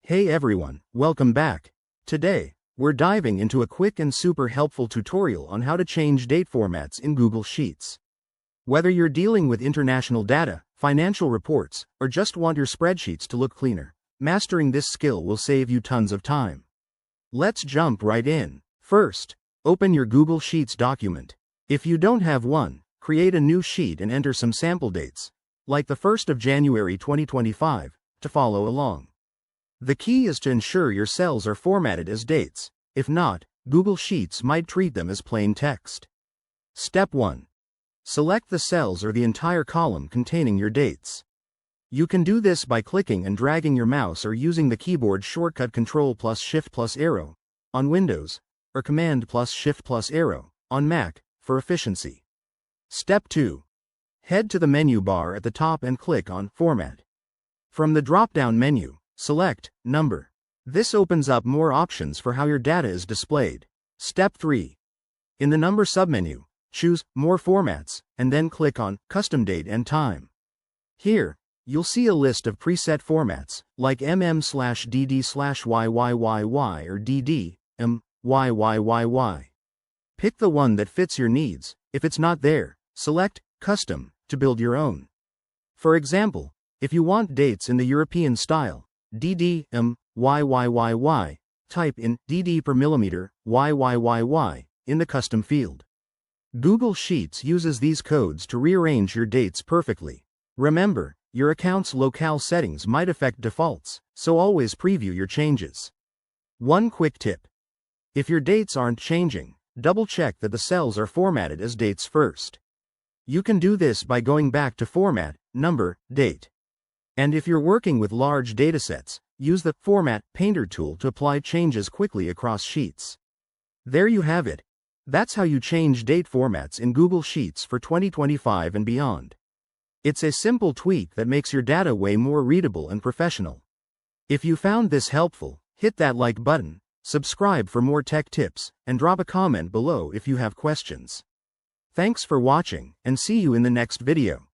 Hey everyone, welcome back. Today, we're diving into a quick and super helpful tutorial on how to change date formats in Google Sheets. Whether you're dealing with international data, financial reports, or just want your spreadsheets to look cleaner, mastering this skill will save you tons of time. Let's jump right in. First, open your Google Sheets document. If you don't have one, create a new sheet and enter some sample dates, like the 1st of January 2025, to follow along. The key is to ensure your cells are formatted as dates. If not, Google Sheets might treat them as plain text. Step 1. Select the cells or the entire column containing your dates. You can do this by clicking and dragging your mouse or using the keyboard shortcut Ctrl+Shift+Arrow on Windows, or Command+Shift+Arrow on Mac for efficiency. Step 2. Head to the menu bar at the top and click on Format. From the drop-down menu, select Number. This opens up more options for how your data is displayed. Step 3. In the Number submenu, choose More Formats, and then click on Custom Date and Time. Here, you'll see a list of preset formats, like mm/dd/yyyy or dd/yyyy. Pick the one that fits your needs. If it's not there, select Custom to build your own. For example, if you want dates in the European style, dd/yyyy, type in dd per millimeter yyyy in the custom field. Google Sheets uses these codes to rearrange your dates perfectly. Remember, your account's locale settings might affect defaults, so always preview your changes. One quick tip. If your dates aren't changing, double-check that the cells are formatted as dates first. You can do this by going back to Format, Number, Date. And if you're working with large datasets, use the Format Painter tool to apply changes quickly across sheets. There you have it. That's how you change date formats in Google Sheets for 2025 and beyond. It's a simple tweak that makes your data way more readable and professional. If you found this helpful, hit that like button, subscribe for more tech tips, and drop a comment below if you have questions. Thanks for watching, and see you in the next video.